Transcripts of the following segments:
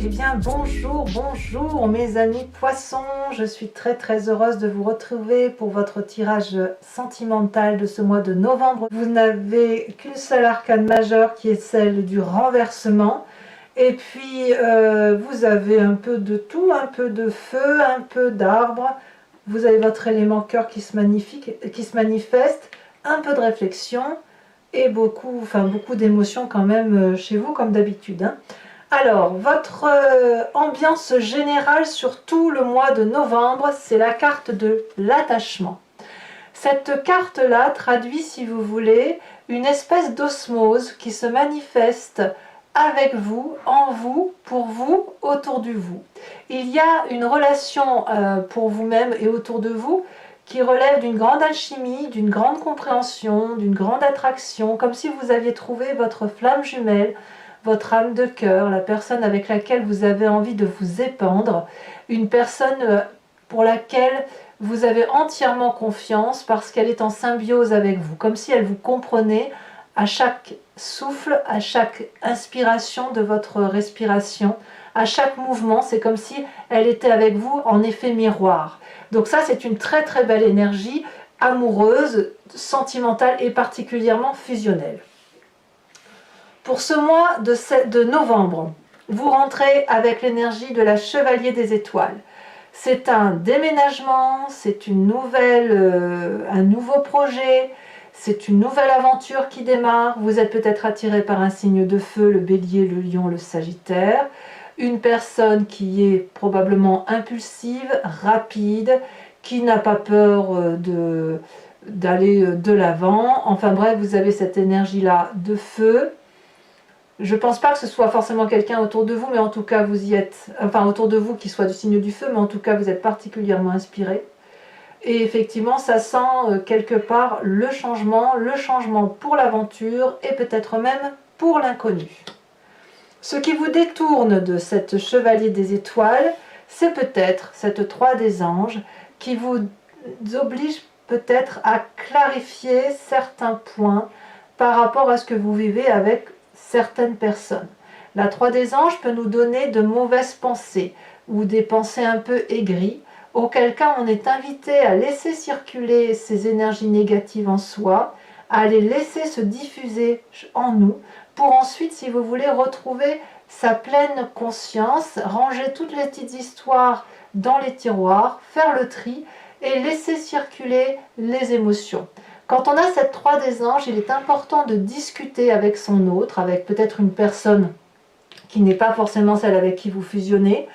Eh bien bonjour, bonjour mes amis poissons, je suis très heureuse de vous retrouver pour votre tirage sentimental de ce mois de novembre. Vous n'avez qu'une seule arcane majeure qui est celle du renversement. Et puis vous avez un peu de tout, un peu de feu, un peu d'arbre. Vous avez votre élément cœur qui se manifeste, un peu de réflexion et beaucoup d'émotions quand même chez vous comme d'habitude, hein. Alors, votre ambiance générale sur tout le mois de novembre, c'est la carte de l'attachement. Cette carte-là traduit, si vous voulez, une espèce d'osmose qui se manifeste avec vous, en vous, pour vous, autour de vous. Il y a une relation pour vous-même et autour de vous qui relève d'une grande alchimie, d'une grande compréhension, d'une grande attraction, comme si vous aviez trouvé votre flamme jumelle, votre âme de cœur, la personne avec laquelle vous avez envie de vous épandre, une personne pour laquelle vous avez entièrement confiance parce qu'elle est en symbiose avec vous, comme si elle vous comprenait à chaque souffle, à chaque inspiration de votre respiration, à chaque mouvement, c'est comme si elle était avec vous en effet miroir. Donc ça, c'est une très belle énergie amoureuse, sentimentale et particulièrement fusionnelle. Pour ce mois de novembre, vous rentrez avec l'énergie de la Chevalier des Étoiles. C'est un déménagement, c'est un nouveau projet, c'est une nouvelle aventure qui démarre. Vous êtes peut-être attiré par un signe de feu, le Bélier, le Lion, le Sagittaire. Une personne qui est probablement impulsive, rapide, qui n'a pas peur d'aller de l'avant. Enfin bref, vous avez cette énergie-là de feu. Je ne pense pas que ce soit forcément quelqu'un autour de vous, mais en tout cas vous y êtes, enfin autour de vous qui soit du signe du feu, mais en tout cas vous êtes particulièrement inspiré. Et effectivement, ça sent quelque part le changement pour l'aventure et peut-être même pour l'inconnu. Ce qui vous détourne de cette Chevalier des Étoiles, c'est peut-être cette 3 des Anges qui vous oblige peut-être à clarifier certains points par rapport à ce que vous vivez avec certaines personnes. La 3 des Anges peut nous donner de mauvaises pensées ou des pensées un peu aigries, auquel cas on est invité à laisser circuler ces énergies négatives en soi, à les laisser se diffuser en nous, pour ensuite, si vous voulez, retrouver sa pleine conscience, ranger toutes les petites histoires dans les tiroirs, faire le tri et laisser circuler les émotions. Quand on a cette 3 des Anges, il est important de discuter avec son autre, avec peut-être une personne qui n'est pas forcément celle avec qui vous fusionnez,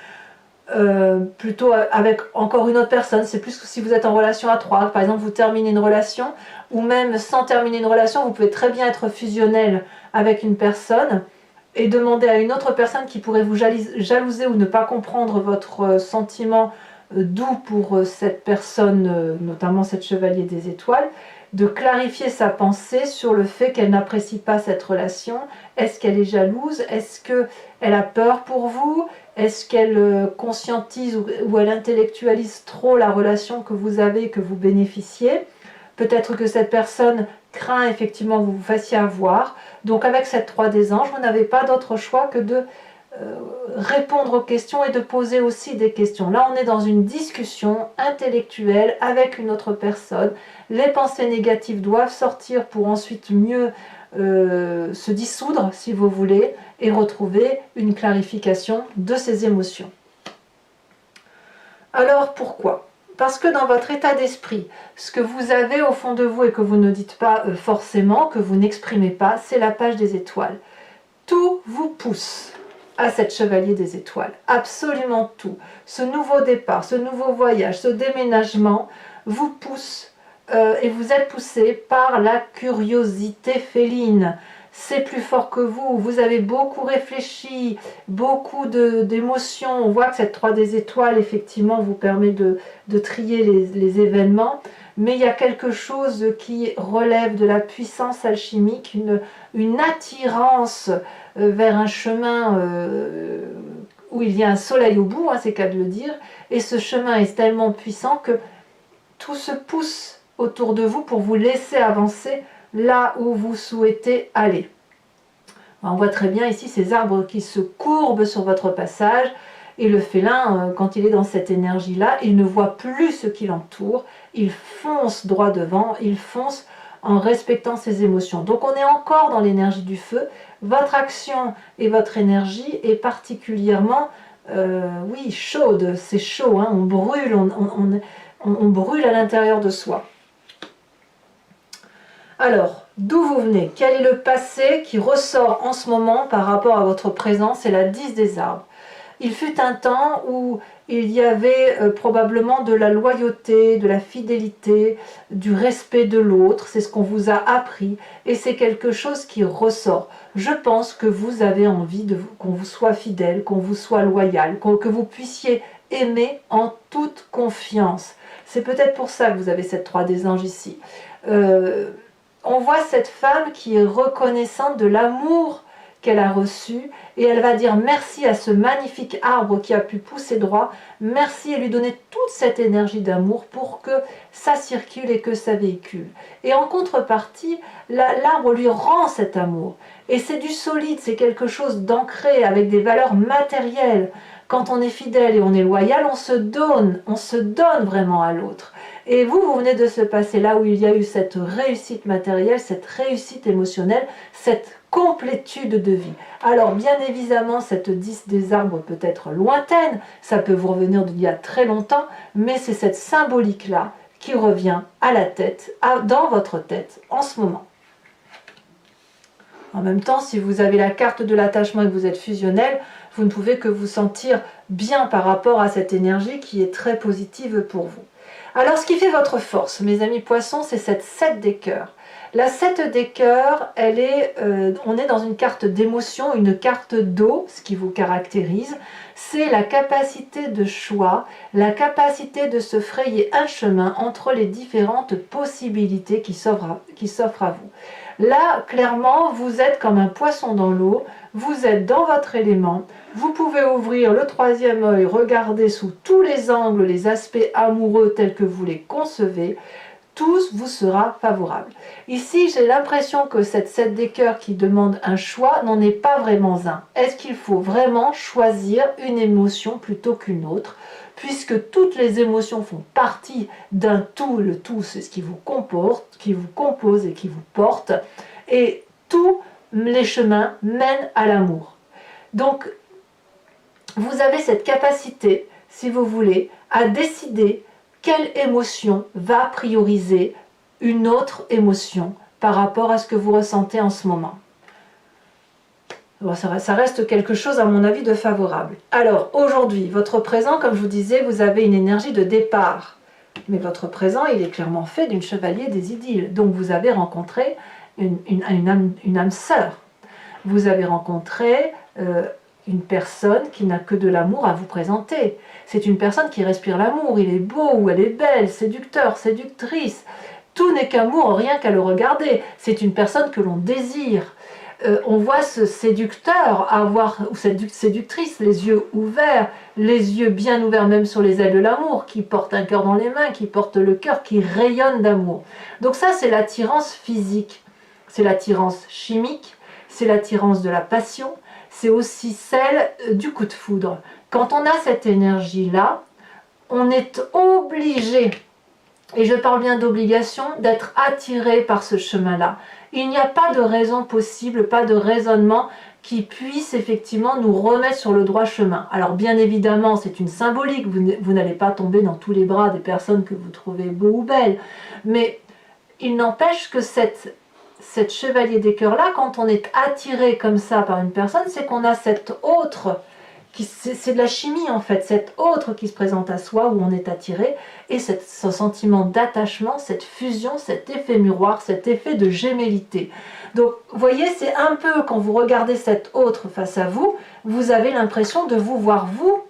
plutôt avec encore une autre personne. C'est plus que si vous êtes en relation à 3, par exemple vous terminez une relation, ou même sans terminer une relation, vous pouvez très bien être fusionnel avec une personne et demander à une autre personne qui pourrait vous jalouser ou ne pas comprendre votre sentiment doux pour cette personne, notamment cette Chevalier des Étoiles, de clarifier sa pensée sur le fait qu'elle n'apprécie pas cette relation. Est-ce qu'elle est jalouse? Est-ce qu'elle a peur pour vous? Est-ce qu'elle conscientise ou elle intellectualise trop la relation que vous avez et que vous bénéficiez? Peut-être que cette personne craint effectivement que vous vous fassiez avoir. Donc avec cette 3 des Anges, vous n'avez pas d'autre choix que de répondre aux questions et de poser aussi des questions. Là, on est dans une discussion intellectuelle avec une autre personne. Les pensées négatives doivent sortir pour ensuite mieux se dissoudre, si vous voulez, et retrouver une clarification de ces émotions. Alors, pourquoi ? Parce que dans votre état d'esprit, ce que vous avez au fond de vous et que vous ne dites pas forcément, que vous n'exprimez pas, c'est la page des étoiles. Tout vous pousse à cette Chevalier des Étoiles, absolument tout. Ce nouveau départ, ce nouveau voyage, ce déménagement vous pousse et vous êtes poussé par la curiosité féline. C'est plus fort que vous avez beaucoup réfléchi, beaucoup d'émotions. On voit que cette 3 des Étoiles, effectivement, vous permet de trier les événements, mais il y a quelque chose qui relève de la puissance alchimique, une attirance vers un chemin où il y a un soleil au bout, hein, c'est qu'à de le dire, et ce chemin est tellement puissant que tout se pousse autour de vous pour vous laisser avancer là où vous souhaitez aller. On voit très bien ici ces arbres qui se courbent sur votre passage. Et le félin, quand il est dans cette énergie-là, il ne voit plus ce qui l'entoure. Il fonce droit devant, il fonce en respectant ses émotions. Donc on est encore dans l'énergie du feu. Votre action et votre énergie est particulièrement, oui, chaude. C'est chaud, hein, on brûle, on brûle à l'intérieur de soi. Alors, d'où vous venez? Quel est le passé qui ressort en ce moment par rapport à votre présent? C'est la 10 des arbres. Il fut un temps où il y avait probablement de la loyauté, de la fidélité, du respect de l'autre. C'est ce qu'on vous a appris et c'est quelque chose qui ressort. Je pense que vous avez envie qu'on vous soit fidèle, qu'on vous soit loyal, que vous puissiez aimer en toute confiance. C'est peut-être pour ça que vous avez cette 3 des anges ici. On voit cette femme qui est reconnaissante de l'amour qu'elle a reçu et elle va dire merci à ce magnifique arbre qui a pu pousser droit, merci et lui donner toute cette énergie d'amour pour que ça circule et que ça véhicule. Et en contrepartie, l'arbre lui rend cet amour. Et c'est du solide, c'est quelque chose d'ancré avec des valeurs matérielles. Quand on est fidèle et on est loyal, on se donne vraiment à l'autre. Et vous venez de se passer là où il y a eu cette réussite matérielle, cette réussite émotionnelle, cette complétude de vie. Alors bien évidemment, cette 10 des arbres peut être lointaine, ça peut vous revenir d'il y a très longtemps, mais c'est cette symbolique-là qui revient à la tête, dans votre tête en ce moment. En même temps, si vous avez la carte de l'attachement et que vous êtes fusionnel, vous ne pouvez que vous sentir bien par rapport à cette énergie qui est très positive pour vous. Alors, ce qui fait votre force, mes amis poissons, c'est cette 7 des cœurs. La 7 des cœurs, on est dans une carte d'émotion, une carte d'eau, ce qui vous caractérise. C'est la capacité de choix, la capacité de se frayer un chemin entre les différentes possibilités qui s'offrent à vous. Là, clairement, vous êtes comme un poisson dans l'eau, vous êtes dans votre élément, vous pouvez ouvrir le 3e œil, regarder sous tous les angles les aspects amoureux tels que vous les concevez, tout vous sera favorable. Ici, j'ai l'impression que cette 7 des cœurs qui demande un choix n'en est pas vraiment un. Est-ce qu'il faut vraiment choisir une émotion plutôt qu'une autre? Puisque toutes les émotions font partie d'un tout, le tout c'est ce qui vous comporte, qui vous compose et qui vous porte, et tous les chemins mènent à l'amour. Donc, vous avez cette capacité, si vous voulez, à décider quelle émotion va prioriser une autre émotion par rapport à ce que vous ressentez en ce moment. Bon, ça reste quelque chose, à mon avis, de favorable. Alors, aujourd'hui, votre présent, comme je vous disais, vous avez une énergie de départ. Mais votre présent, il est clairement fait d'une chevalier des idylles. Donc, vous avez rencontré une âme sœur. Vous avez rencontré une personne qui n'a que de l'amour à vous présenter. C'est une personne qui respire l'amour. Il est beau ou elle est belle, séducteur, séductrice. Tout n'est qu'amour, rien qu'à le regarder. C'est une personne que l'on désire. On voit ce séducteur ou cette séductrice, les yeux ouverts, les yeux bien ouverts même sur les ailes de l'amour, qui porte un cœur dans les mains, qui porte le cœur, qui rayonne d'amour. Donc ça, c'est l'attirance physique, c'est l'attirance chimique, c'est l'attirance de la passion, c'est aussi celle du coup de foudre. Quand on a cette énergie-là, on est obligé, et je parle bien d'obligation, d'être attiré par ce chemin-là. Il n'y a pas de raison possible, pas de raisonnement qui puisse effectivement nous remettre sur le droit chemin. Alors bien évidemment, c'est une symbolique, vous n'allez pas tomber dans tous les bras des personnes que vous trouvez beaux ou belles, mais il n'empêche que cette chevalier des cœurs-là, quand on est attiré comme ça par une personne, c'est qu'on a cette autre, c'est de la chimie en fait, cette autre qui se présente à soi où on est attiré, et ce sentiment d'attachement, cette fusion, cet effet miroir, cet effet de gémellité. Donc vous voyez, c'est un peu quand vous regardez cette autre face à vous, vous avez l'impression de vous voir vous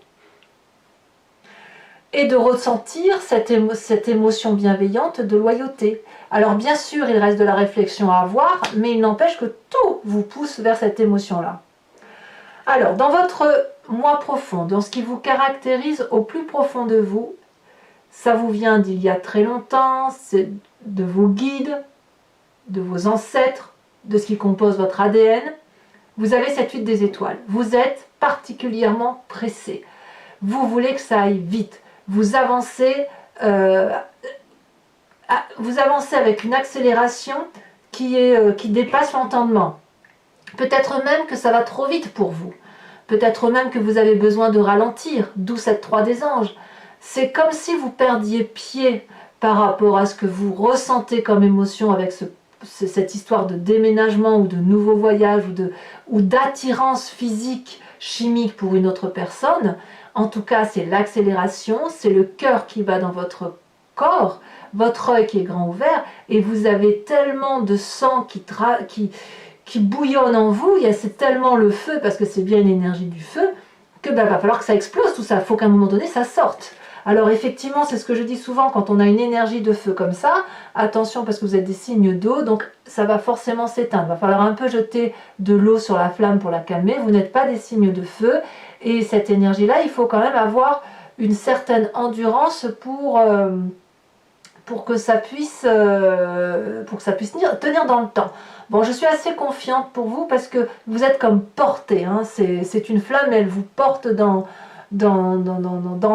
et de ressentir cette émotion bienveillante de loyauté. Alors bien sûr, il reste de la réflexion à avoir, mais il n'empêche que tout vous pousse vers cette émotion-là. Alors, dans votre moi profond, dans ce qui vous caractérise au plus profond de vous, ça vous vient d'il y a très longtemps, c'est de vos guides, de vos ancêtres, de ce qui compose votre ADN. Vous avez cette 8 des étoiles. Vous êtes particulièrement pressé. Vous voulez que ça aille vite. Vous avancez avec une accélération qui dépasse l'entendement. Peut-être même que ça va trop vite pour vous. Peut-être même que vous avez besoin de ralentir, d'où cette 3 des anges. C'est comme si vous perdiez pied par rapport à ce que vous ressentez comme émotion avec cette histoire de déménagement ou de nouveau voyage ou d'attirance physique, chimique pour une autre personne. En tout cas, c'est l'accélération, c'est le cœur qui bat dans votre corps, votre œil qui est grand ouvert, et vous avez tellement de sang qui bouillonne en vous, c'est tellement le feu, parce que c'est bien une énergie du feu, que va falloir que ça explose tout ça, il faut qu'à un moment donné ça sorte. Alors effectivement, c'est ce que je dis souvent, quand on a une énergie de feu comme ça, attention parce que vous êtes des signes d'eau, donc ça va forcément s'éteindre. Il va falloir un peu jeter de l'eau sur la flamme pour la calmer. Vous n'êtes pas des signes de feu, et cette énergie-là, il faut quand même avoir une certaine endurance pour que ça puisse tenir dans le temps. Bon, je suis assez confiante pour vous parce que vous êtes comme porté, hein. C'est une flamme, elle vous porte dans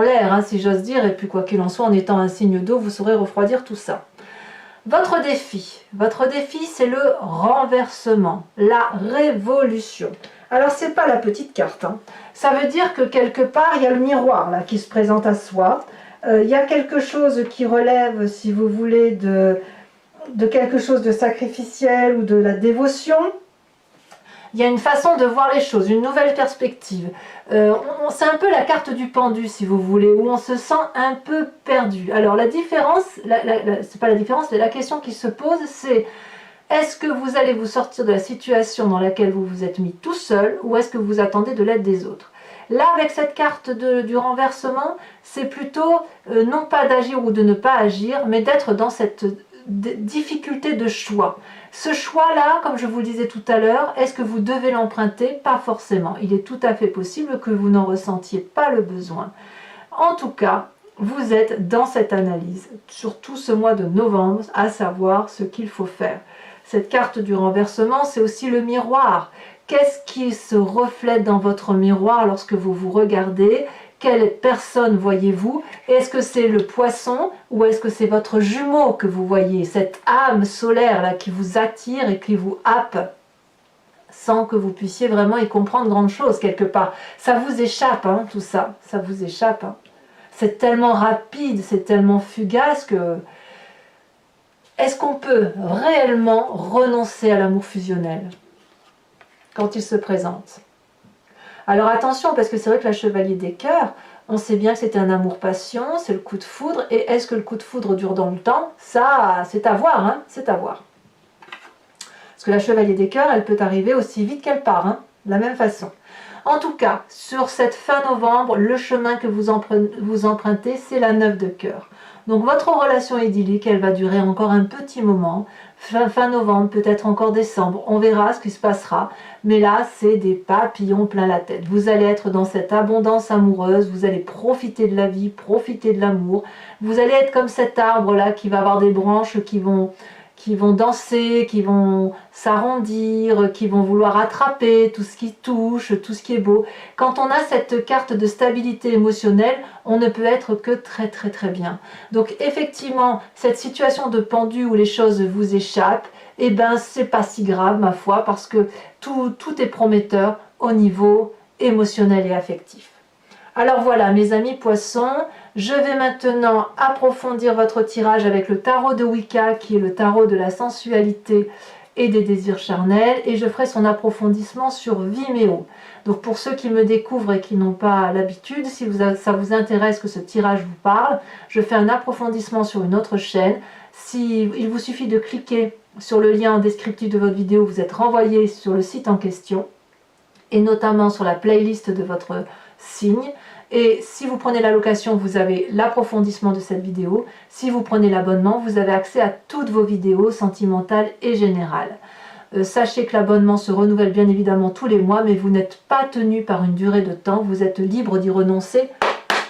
l'air, hein, si j'ose dire, et puis quoi qu'il en soit, en étant un signe d'eau, vous saurez refroidir tout ça. Votre défi, c'est le renversement, la révolution. Alors, c'est pas la petite carte, hein. Ça veut dire que quelque part, il y a le miroir là qui se présente à soi. Il y a quelque chose qui relève, si vous voulez, de quelque chose de sacrificiel ou de la dévotion. Il y a une façon de voir les choses, une nouvelle perspective. C'est un peu la carte du pendu, si vous voulez, où on se sent un peu perdu. Alors la différence, c'est pas la différence, la question qui se pose, c'est est-ce que vous allez vous sortir de la situation dans laquelle vous vous êtes mis tout seul, ou est-ce que vous attendez de l'aide des autres? Là, avec cette carte du renversement, c'est plutôt non pas d'agir ou de ne pas agir, mais d'être dans cette difficulté de choix. Ce choix-là, comme je vous le disais tout à l'heure, est-ce que vous devez l'emprunter? Pas forcément. Il est tout à fait possible que vous n'en ressentiez pas le besoin. En tout cas, vous êtes dans cette analyse, sur tout ce mois de novembre, à savoir ce qu'il faut faire. Cette carte du renversement, c'est aussi le miroir. Qu'est-ce qui se reflète dans votre miroir lorsque vous vous regardez? Quelle personne voyez-vous? Est-ce que c'est le poisson ou est-ce que c'est votre jumeau que vous voyez? Cette âme solaire là qui vous attire et qui vous happe sans que vous puissiez vraiment y comprendre grande chose quelque part. Ça vous échappe, hein, tout ça. Ça vous échappe. Hein. C'est tellement rapide, c'est tellement fugace que... Est-ce qu'on peut réellement renoncer à l'amour fusionnel quand il se présente? Alors attention, parce que c'est vrai que la chevalier des cœurs, on sait bien que c'était un amour-passion, c'est le coup de foudre, et est-ce que le coup de foudre dure dans le temps? Ça, c'est à voir, hein, c'est à voir. Parce que la chevalier des cœurs, elle peut arriver aussi vite qu'elle part, hein, de la même façon. En tout cas, sur cette fin novembre, le chemin que vous empruntez, c'est la 9 de cœur. Donc votre relation idyllique, elle va durer encore un petit moment, fin novembre, peut-être encore décembre, on verra ce qui se passera, mais là c'est des papillons plein la tête. Vous allez être dans cette abondance amoureuse, vous allez profiter de la vie, profiter de l'amour, vous allez être comme cet arbre là qui va avoir des branches qui vont danser, qui vont s'arrondir, qui vont vouloir attraper tout ce qui touche, tout ce qui est beau. Quand on a cette carte de stabilité émotionnelle, on ne peut être que très très très bien. Donc effectivement, cette situation de pendu où les choses vous échappent, eh ben c'est pas si grave ma foi, parce que tout est prometteur au niveau émotionnel et affectif. Alors voilà mes amis poissons, je vais maintenant approfondir votre tirage avec le tarot de Wicca qui est le tarot de la sensualité et des désirs charnels, et je ferai son approfondissement sur Vimeo. Donc pour ceux qui me découvrent et qui n'ont pas l'habitude, si ça vous intéresse que ce tirage vous parle, je fais un approfondissement sur une autre chaîne. Il vous suffit de cliquer sur le lien en descriptif de votre vidéo, vous êtes renvoyé sur le site en question et notamment sur la playlist de votre signe. Et si vous prenez la location, vous avez l'approfondissement de cette vidéo. Si vous prenez l'abonnement, vous avez accès à toutes vos vidéos sentimentales et générales. Sachez que l'abonnement se renouvelle bien évidemment tous les mois, mais vous n'êtes pas tenu par une durée de temps. Vous êtes libre d'y renoncer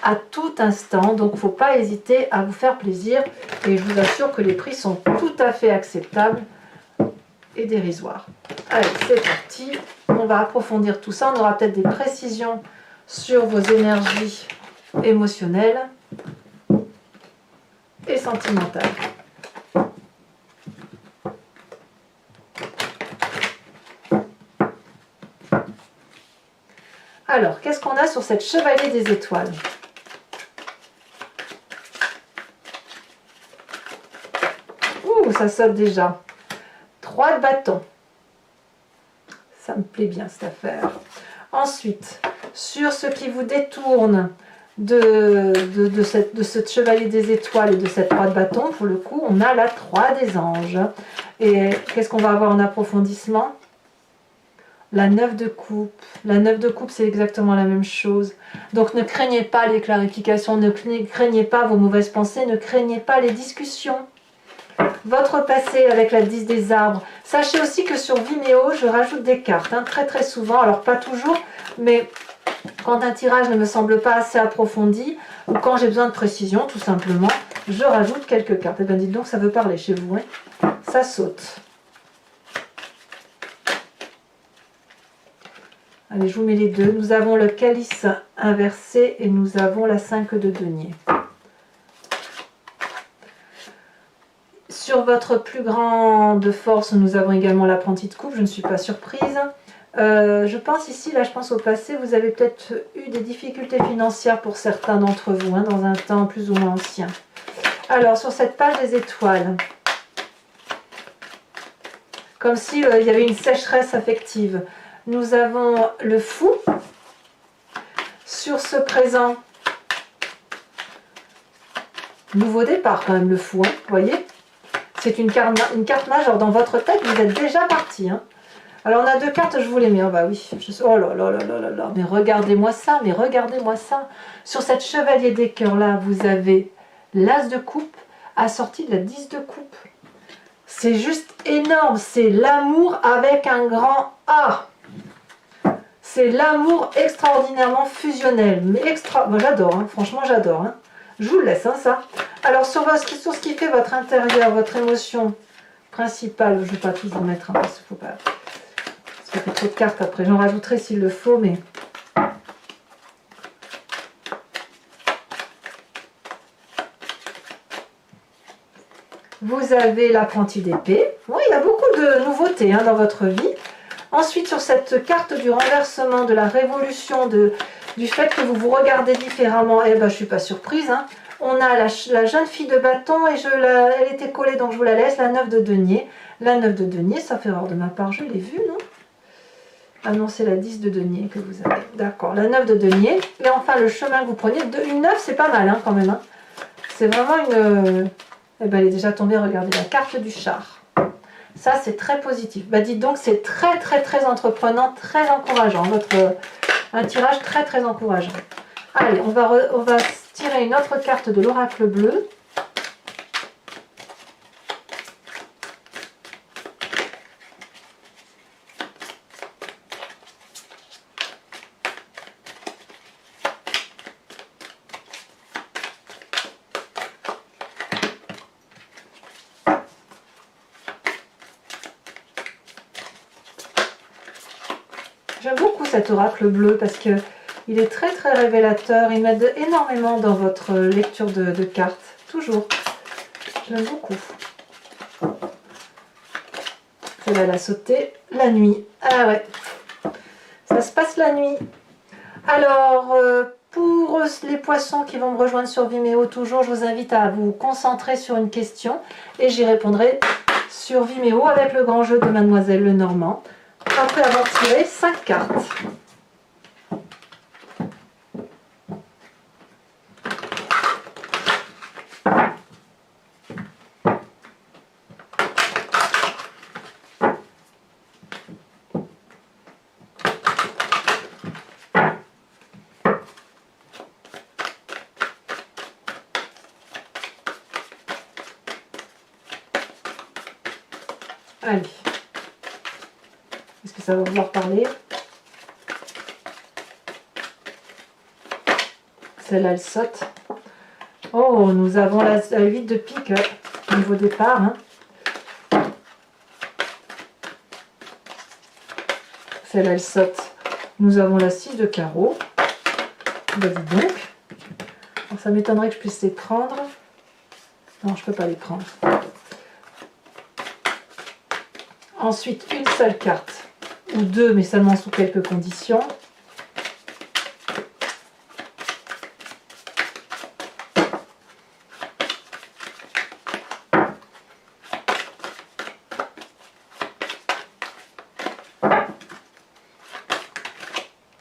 à tout instant. Donc il ne faut pas hésiter à vous faire plaisir. Et je vous assure que les prix sont tout à fait acceptables et dérisoire. Allez, c'est parti. On va approfondir tout ça. On aura peut-être des précisions sur vos énergies émotionnelles et sentimentales. Alors, qu'est-ce qu'on a sur cette chevalier des étoiles? Ouh, ça saute déjà. 3 de bâton. Ça me plaît bien cette affaire. Ensuite, sur ce qui vous détourne de ce chevalier des étoiles et de cette 3 de bâton, pour le coup, on a la 3 des anges. Et qu'est-ce qu'on va avoir en approfondissement? La 9 de coupe. La 9 de coupe, c'est exactement la même chose. Donc ne craignez pas les clarifications, ne craignez pas vos mauvaises pensées, ne craignez pas les discussions. Votre passé avec la 10 des arbres. Sachez aussi que sur Vimeo, je rajoute des cartes, hein, très très souvent. Alors pas toujours, mais quand un tirage ne me semble pas assez approfondi, ou quand j'ai besoin de précision, tout simplement, je rajoute quelques cartes. Et bien dites donc, ça veut parler chez vous, hein. Ça saute. Allez, je vous mets les deux. Nous avons le calice inversé et nous avons la 5 de denier. Sur votre plus grande force, nous avons également l'apprenti de coupe. Je ne suis pas surprise. Je pense ici, là je pense au passé, vous avez peut-être eu des difficultés financières pour certains d'entre vous, hein, dans un temps plus ou moins ancien. Alors, sur cette page des étoiles, comme s'il y avait une sécheresse affective. Nous avons le fou. Sur ce présent, nouveau départ quand même, le fou, hein, vous voyez. C'est une carte majeure. Dans votre tête, vous êtes déjà parti. Hein. Alors on a 2 cartes, je vous les mets. Oh bah oui, oh là là là là là là. Mais regardez-moi ça, mais regardez-moi ça. Sur cette chevalier des cœurs là, vous avez l'as de coupe assorti de la 10 de coupe. C'est juste énorme. C'est l'amour avec un grand A. C'est l'amour extraordinairement fusionnel. Mais moi j'adore, hein. Franchement j'adore. Hein. Je vous le laisse, hein, ça. Alors sur ce qui fait votre intérieur, votre émotion principale, je ne vais pas tout vous mettre, hein, parce qu'il faut pas... Ça fait trop de cartes après, j'en rajouterai s'il le faut, mais... Vous avez l'apprenti d'épée. Oui, il y a beaucoup de nouveautés, hein, dans votre vie. Ensuite, sur cette carte du renversement, de la révolution, du fait que vous vous regardez différemment, eh ben, je ne suis pas surprise. Hein. On a la jeune fille de bâton, et elle était collée, donc je vous la laisse, la 9 de denier. La 9 de denier, ça fait erreur de ma part, je l'ai vue, non? Ah non, c'est la 10 de denier que vous avez. D'accord, la 9 de denier. Et enfin, le chemin que vous preniez, une 9, c'est pas mal, hein, quand même. Hein. C'est vraiment une... Eh ben, elle est déjà tombée, regardez, la carte du char. Ça, c'est très positif. Bah, dites donc, c'est très, très, très entreprenant, très encourageant. Un tirage très, très encourageant. Allez, on va tirer une autre carte de l'oracle bleu. J'aime beaucoup cet oracle bleu parce que il est très très révélateur. Il m'aide énormément dans votre lecture de cartes. Toujours. J'aime beaucoup. Celle-là, elle a sauté la nuit. Ah ouais. Ça se passe la nuit. Alors, pour les poissons qui vont me rejoindre sur Vimeo, toujours, je vous invite à vous concentrer sur une question. Et j'y répondrai sur Vimeo avec le grand jeu de Mademoiselle Lenormand. Après avoir tiré 5 cartes. Allez. Est-ce que ça va vouloir parler? Celle-là, elle saute. Oh, nous avons la 8 de pique au niveau départ. Hein. Celle-là, elle saute. Nous avons la 6 de carreau. Bah, dis donc. Alors, ça m'étonnerait que je puisse les prendre. Non, je ne peux pas les prendre. Ensuite, une seule carte. Ou deux, mais seulement sous quelques conditions.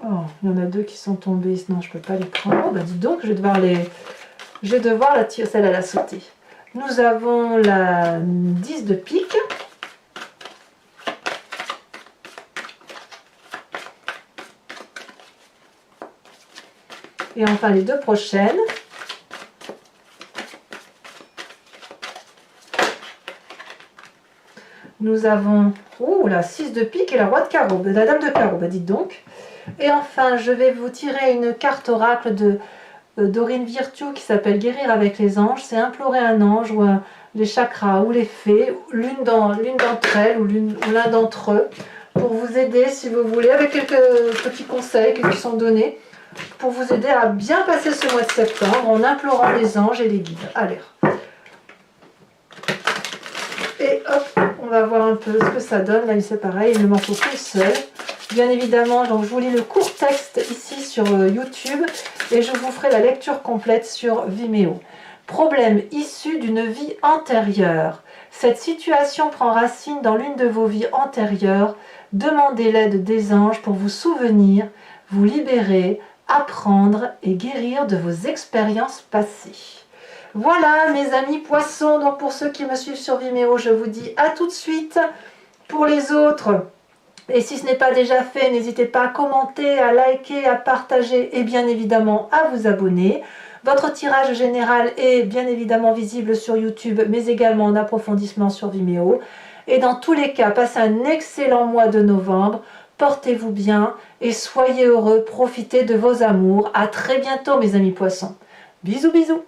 Oh, il y en a deux qui sont tombés. Non, je ne peux pas les prendre. Oh, bah dis donc, je vais devoir la tirer. Celle-là, la sauter. Nous avons la 10 de pique. Et enfin, les deux prochaines. Nous avons la 6 de pique et la roi de carreau, la dame de carreau, bah dites donc. Et enfin, je vais vous tirer une carte oracle de Dorine Virtue qui s'appelle Guérir avec les anges. C'est implorer un ange ou les chakras ou les fées, l'une d'entre elles ou l'un d'entre eux, pour vous aider si vous voulez, avec quelques petits conseils qui sont donnés, pour vous aider à bien passer ce mois de septembre en implorant les anges et les guides. Allez. Et hop, on va voir un peu ce que ça donne. Là, c'est pareil, il ne m'en faut qu'une seule. Bien évidemment, donc je vous lis le court texte ici sur YouTube et je vous ferai la lecture complète sur Vimeo. Problème issu d'une vie antérieure. Cette situation prend racine dans l'une de vos vies antérieures. Demandez l'aide des anges pour vous souvenir, vous libérer, apprendre et guérir de vos expériences passées. Voilà mes amis poissons, donc pour ceux qui me suivent sur Vimeo, je vous dis à tout de suite. Pour les autres, et si ce n'est pas déjà fait, n'hésitez pas à commenter, à liker, à partager et bien évidemment à vous abonner. Votre tirage général est bien évidemment visible sur YouTube, mais également en approfondissement sur Vimeo. Et dans tous les cas, passez un excellent mois de novembre. Portez-vous bien et soyez heureux, profitez de vos amours. À très bientôt mes amis poissons. Bisous bisous.